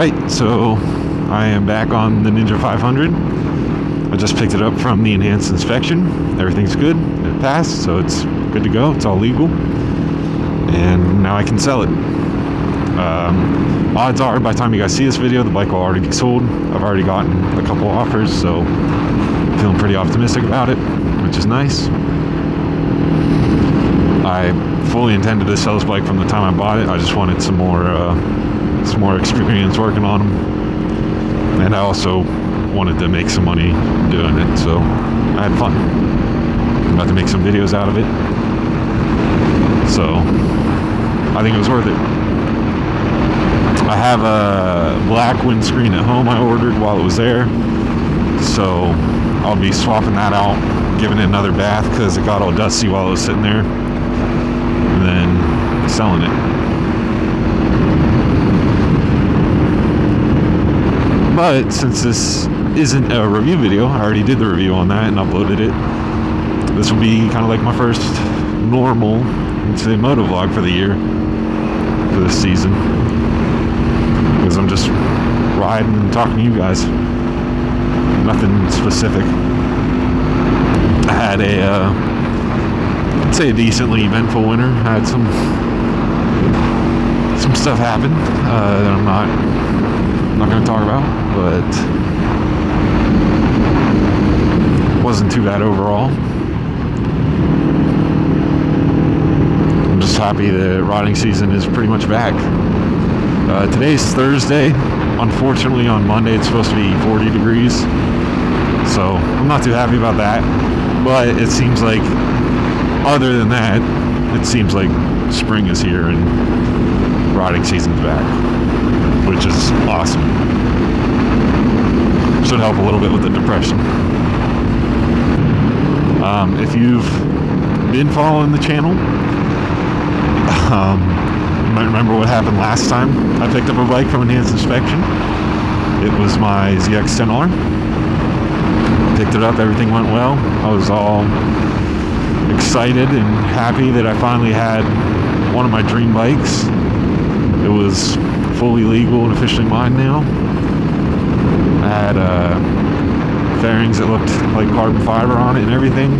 Alright, so I am back on the Ninja 500. I just picked it up from the enhanced inspection. Everything's good. It passed, so it's good to go. It's all legal. And now I can sell it. Odds are, by the time you guys see this video, the bike will already be sold. I've already gotten a couple offers, so I'm feeling pretty optimistic about it, which is nice. I fully intended to sell this bike from the time I bought it. I just wanted some more experience working on them, and I also wanted to make some money doing it, so I had fun. I'm about to make some videos out of it, so I think it was worth it. I have a black windscreen at home I ordered while it was there, so I'll be swapping that out, giving it another bath because it got all dusty while it was sitting there, and then selling it. But since this isn't a review video, I already did the review on that and uploaded it. This will be kind of like my first normal, let's say, moto vlog for the year, for this season. Because I'm just riding and talking to you guys. Nothing specific. I had I'd say a decently eventful winter. I had some stuff happen that I'm not going to talk about, but it wasn't too bad overall. I'm just happy the riding season is pretty much back. Today's Thursday. Unfortunately, on Monday it's supposed to be 40 degrees, so I'm not too happy about that. But it seems like, other than that, it seems like spring is here and riding season's back, which is awesome. Should help a little bit with the depression. If you've been following the channel, you might remember what happened last time I picked up a bike from enhanced inspection. It was my ZX-10R. Picked it up, everything went well. I was all excited and happy that I finally had one of my dream bikes. It was fully legal and officially mine now. I had fairings that looked like carbon fiber on it and everything.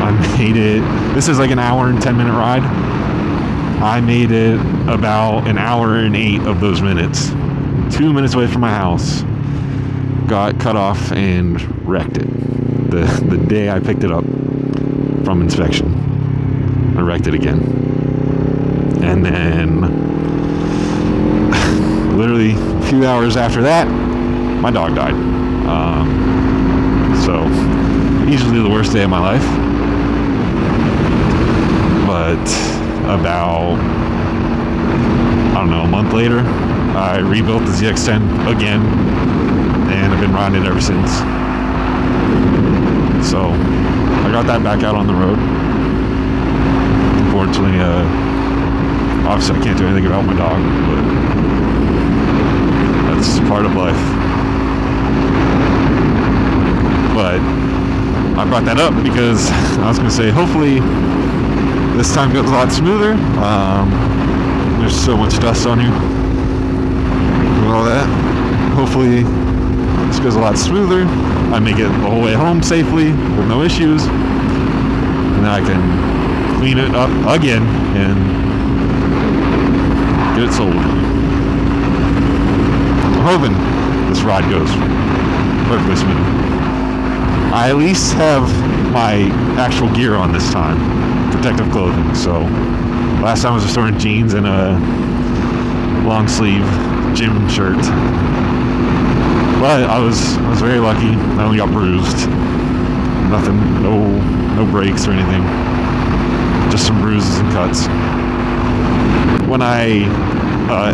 I made it, this is like an hour and 10 minute ride. I made it about an hour and 8 of those minutes. 2 minutes away from my house. Got cut off and wrecked it. The day I picked it up from inspection. I wrecked it again. And then literally a few hours after that, my dog died. So easily the worst day of my life. But about, I don't know, a month later, I rebuilt the ZX-10 again, and I've been riding it ever since. So I got that back out on the road. Unfortunately, obviously I can't do anything about my dog, but that's part of life. But I brought that up because I was going to say, hopefully this time goes a lot smoother. There's so much dust on here and all that. Hopefully this goes a lot smoother. I make it the whole way home safely with no issues, and then I can clean it up again and get it sold. I'm hoping this ride goes perfectly smooth. I at least have my actual gear on this time, protective clothing. So last time I was just wearing jeans and a long sleeve gym shirt. But I was very lucky. I only got bruised. Nothing, no breaks or anything. Just some bruises and cuts. When I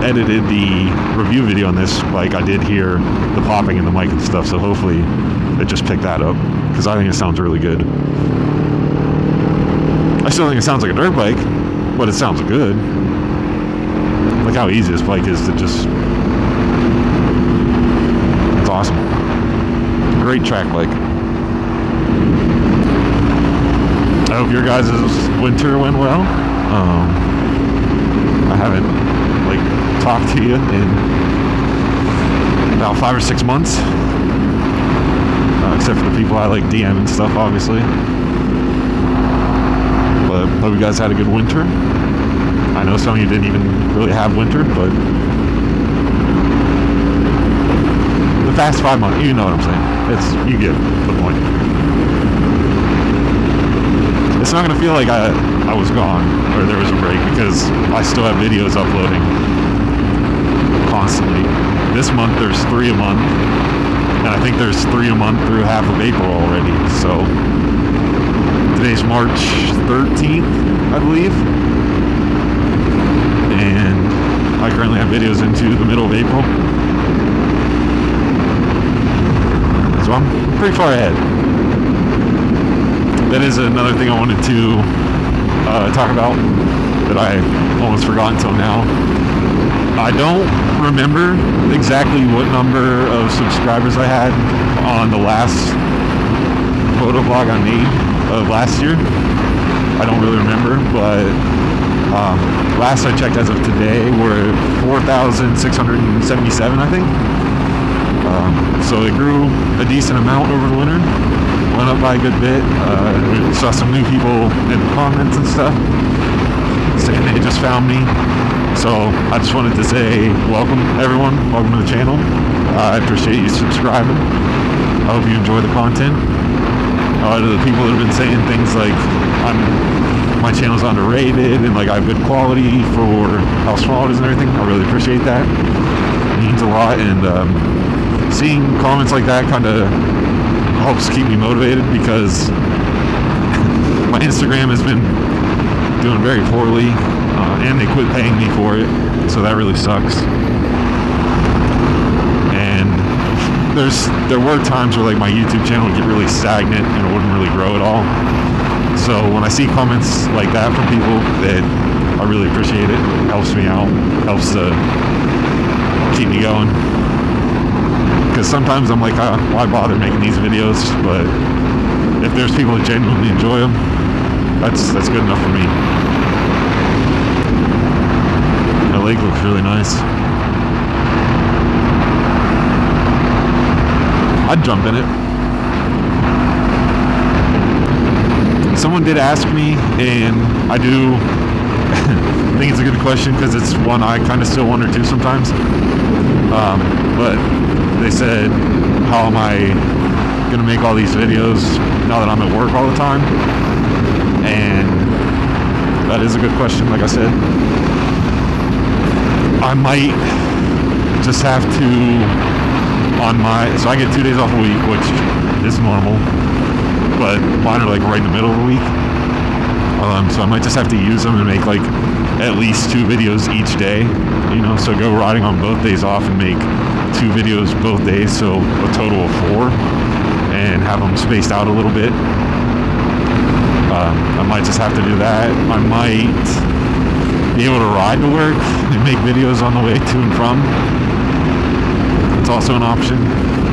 edited the review video on this, like, I did hear the popping in the mic and stuff, so hopefully it just picked that up, because I think it sounds really good. I still think it sounds like a dirt bike, but it sounds good. Like how easy this bike is to just... It's awesome. Great track bike. I hope your guys' winter went well. I haven't talk to you in about 5 or 6 months. Except for the people I like DM and stuff, obviously. But hope you guys had a good winter. I know some of you didn't even really have winter, but the past 5 months, you know what I'm saying. You get the point. It's not gonna feel like I was gone or there was a break, because I still have videos uploading constantly. This month there's 3 a month, and I think there's 3 a month through half of April already. So today's March 13th, I believe, and I currently have videos into the middle of April. So I'm pretty far ahead. That is another thing I wanted to talk about that I almost forgot until now. I don't remember exactly what number of subscribers I had on the last photo blog I made of last year. I don't really remember, but last I checked as of today, we're at 4,677, I think. So it grew a decent amount over the winter. Went up by a good bit. We saw some new people in the comments and stuff saying they just found me. So I just wanted to say welcome, everyone. Welcome to the channel. I appreciate you subscribing. I hope you enjoy the content. To the people that have been saying things like my channel's underrated and like I have good quality for how small it is and everything, I really appreciate that. It means a lot, and seeing comments like that kind of helps keep me motivated, because my Instagram has been doing very poorly, and they quit paying me for it, so that really sucks. And there were times where like my YouTube channel would get really stagnant and it wouldn't really grow at all. So when I see comments like that from people, that I really appreciate it. It helps me out, helps to keep me going. Because sometimes I'm like, why bother making these videos? But if there's people that genuinely enjoy them, that's good enough for me. The lake looks really nice. I'd jump in it. Someone did ask me, and I do think it's a good question, because it's one I kind of still wonder too sometimes. But they said, how am I going to make all these videos now that I'm at work all the time? And that is a good question, like I said. I might just have to, so I get 2 days off a week, which is normal, but mine are like right in the middle of the week. So I might just have to use them and make like at least 2 videos each day, so go riding on both days off and make 2 videos both days, so a total of 4, and have them spaced out a little bit. I might just have to do that. I might be able to ride to work and make videos on the way to and from. It's also an option,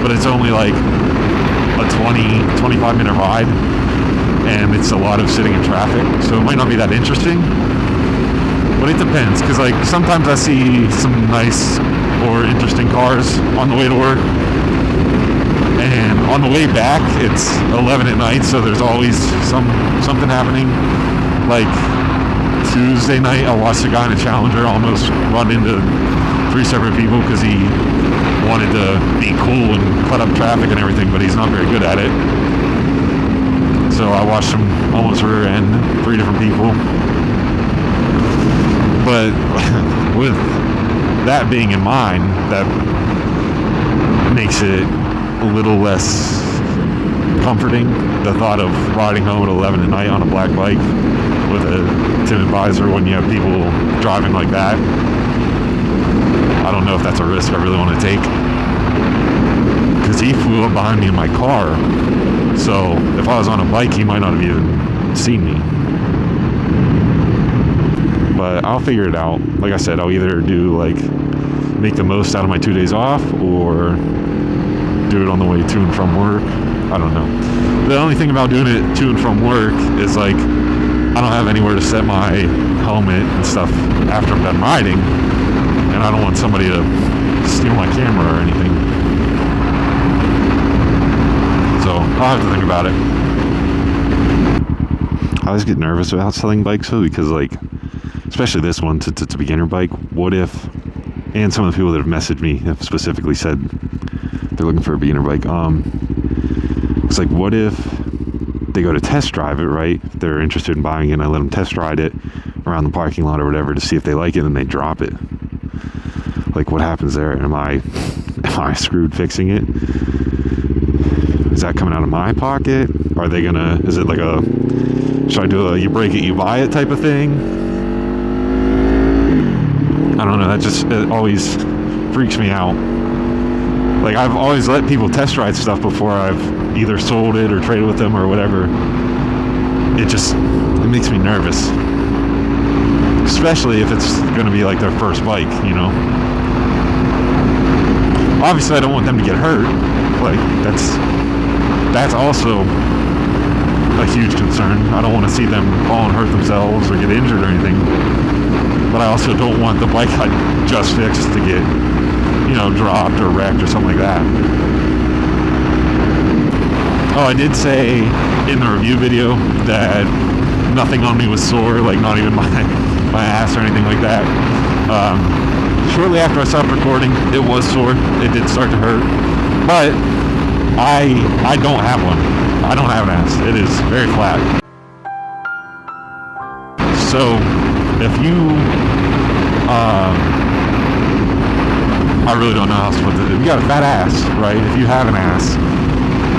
but it's only like a 20-25 minute ride, and it's a lot of sitting in traffic, so it might not be that interesting. But it depends, because like sometimes I see some nice or interesting cars on the way to work, and on the way back it's 11 at night, so there's always something happening. Like Tuesday night, I watched a guy in a Challenger almost run into 3 separate people because he wanted to be cool and cut up traffic and everything, but he's not very good at it. So I watched him almost rear end 3 different people. But with that being in mind, that makes it a little less comforting, the thought of riding home at 11 at night on a black bike with a tinted visor when you have people driving like that. I don't know if that's a risk I really want to take, because he flew up behind me in my car, so if I was on a bike he might not have even seen me. But I'll figure it out. Like I said, I'll either make the most out of my 2 days off, or do it on the way to and from work. I don't know. The only thing about doing it to and from work is like I don't have anywhere to set my helmet and stuff after I'm done riding. and I don't want somebody to steal my camera or anything. So I'll have to think about it. I always get nervous about selling bikes though, because like, especially this one, it's a beginner bike. What if, and some of the people that have messaged me have specifically said they're looking for a beginner bike. It's like, what if they go to test drive it, right? If they're interested in buying it, and I let them test ride it around the parking lot or whatever to see if they like it, and they drop it. Like, what happens there? Am I screwed fixing it? Is that coming out of my pocket? Are they gonna, is it like a, should I do a you break it, you buy it type of thing? I don't know, that just, it always freaks me out. Like, I've always let people test ride stuff before I've either sold it or traded with them or whatever. It makes me nervous. Especially if it's gonna be like their first bike, you know? Obviously, I don't want them to get hurt. Like, that's also a huge concern. I don't want to see them fall and hurt themselves or get injured or anything. But I also don't want the bike I just fixed to get, you know, dropped or wrecked or something like that. Oh, I did say in the review video that nothing on me was sore, like not even my ass or anything like that. Shortly after I stopped recording, it was sore. It did start to hurt. But I don't have one. I don't have an ass. It is very flat. So if you, I really don't know how to put this. If you got a fat ass, right? If you have an ass,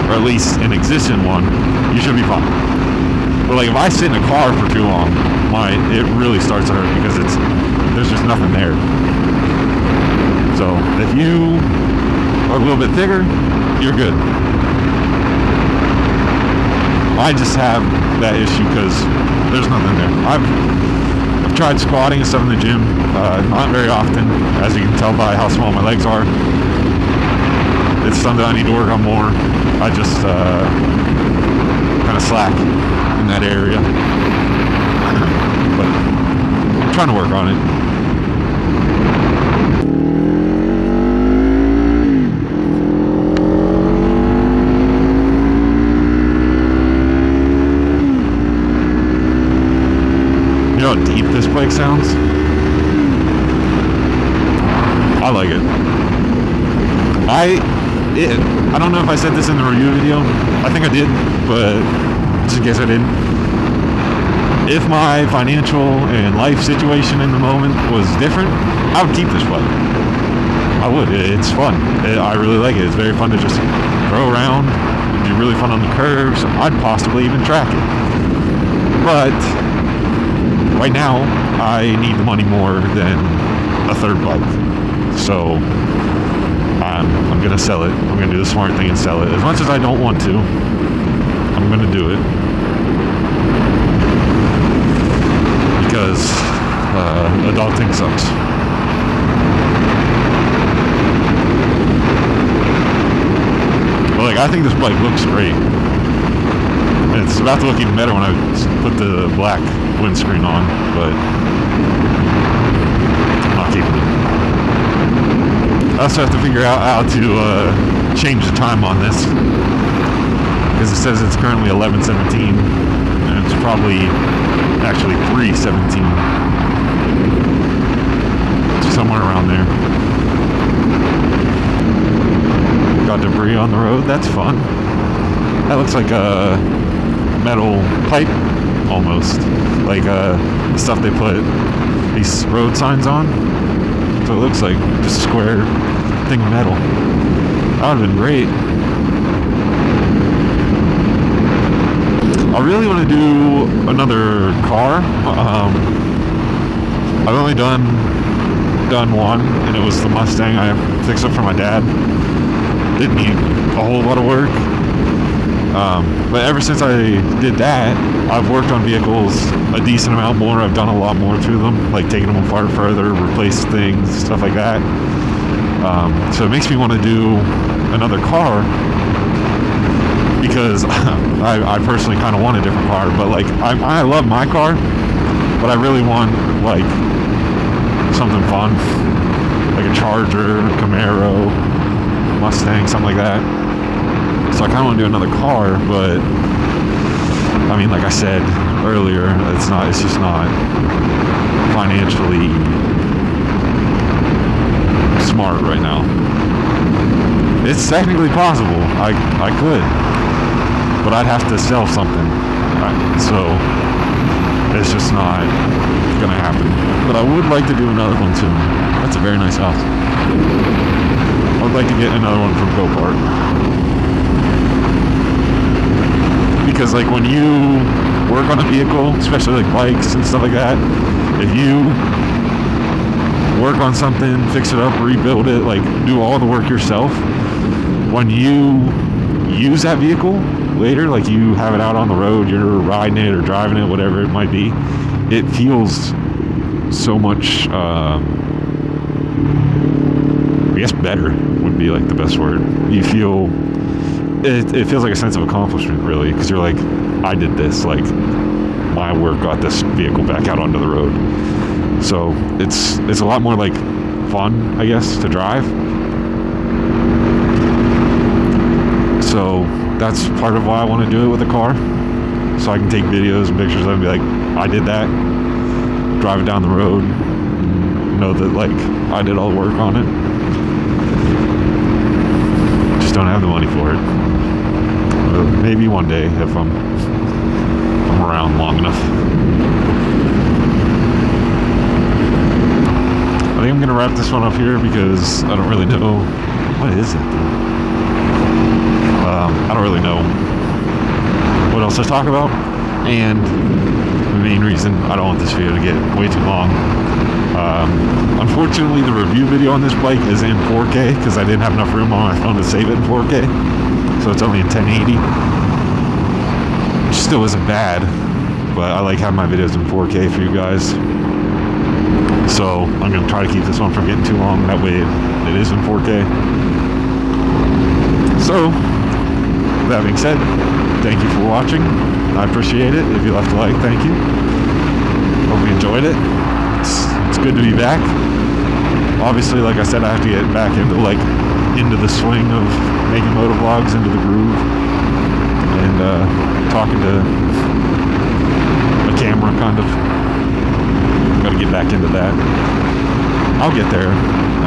or at least an existing one, you should be fine. But like if I sit in a car for too long, it really starts to hurt because there's just nothing there. So if you are a little bit thicker, you're good. I just have that issue because there's nothing there. I've tried squatting and stuff in the gym, not very often, as you can tell by how small my legs are. It's something I need to work on more. I just kind of slack in that area, but I'm trying to work on it. You know how deep this bike sounds? I like it. I don't know if I said this in the review video. I think I did, but just in case I didn't. If my financial and life situation in the moment was different, I would keep this bike. I would. It's fun. I really like it. It's very fun to just throw around. It'd be really fun on the curves. I'd possibly even track it. But right now, I need the money more than a third bike. So I'm going to sell it. I'm going to do the smart thing and sell it. As much as I don't want to, I'm going to do it. Because adulting sucks. But like, I think this bike looks great. And it's about to look even better when I put the black windscreen on, but I'm not keeping it. I also have to figure out how to change the time on this, because it says it's currently 11:17 and it's probably actually 3:17, somewhere around there. Got debris on the road. That's fun. That looks like a metal pipe almost, like the stuff they put these road signs on. So it looks like just a square thing of metal. That would have been great. I really want to do another car. I've only done one, and it was the Mustang I fixed up for my dad. Didn't need a whole lot of work. But ever since I did that, I've worked on vehicles a decent amount more. I've done a lot more to them, like taking them apart further, replace things, stuff like that. So it makes me want to do another car, because I personally kind of want a different car. But like, I love my car, but I really want like something fun. like a Charger, Camaro, Mustang, something like that. So I kind of want to do another car, but I mean, like I said earlier, it's just not financially smart right now. It's technically possible. I could, but I'd have to sell something. So it's just not gonna happen. But I would like to do another one soon. That's a very nice house. I would like to get another one from Copart. Because like when you work on a vehicle, especially like bikes and stuff like that, if you work on something, fix it up, rebuild it, like do all the work yourself, when you use that vehicle later, like you have it out on the road, you're riding it or driving it, whatever it might be, it feels so much, I guess better would be like the best word. You feel, it feels like a sense of accomplishment, really, because you're like, I did this, like my work got this vehicle back out onto the road. So it's a lot more like fun, I guess, to drive. So that's part of why I want to do it with a car, so I can take videos and pictures of it and be like, I did that, drive it down the road, know that like I did all the work on it. Just don't have the money for it. Maybe one day if I'm around long enough. I think I'm gonna wrap this one up here because I don't really know what is it. I don't really know what else to talk about, and the main reason I don't want this video to get way too long. Unfortunately, the review video on this bike is in 4K because I didn't have enough room on my phone to save it in 4K, so it's only in 1080, which still isn't bad, but I like having my videos in 4K for you guys. So I'm going to try to keep this one from getting too long, that way it is in 4K. So that being said, thank you for watching. I appreciate it. If you left a like, thank you. Hope you enjoyed it. It's good to be back. Obviously, like I said, I have to get back into the swing of making motovlogs, into the groove, and talking to a camera, kind of. Got to get back into that. I'll get there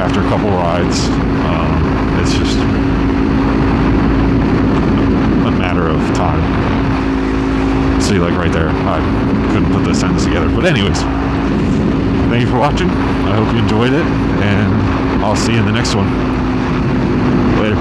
after a couple rides. It's just a matter of time. See, like right there, I couldn't put the sentence together. But anyways, thank you for watching. I hope you enjoyed it, and I'll see you in the next one. Later.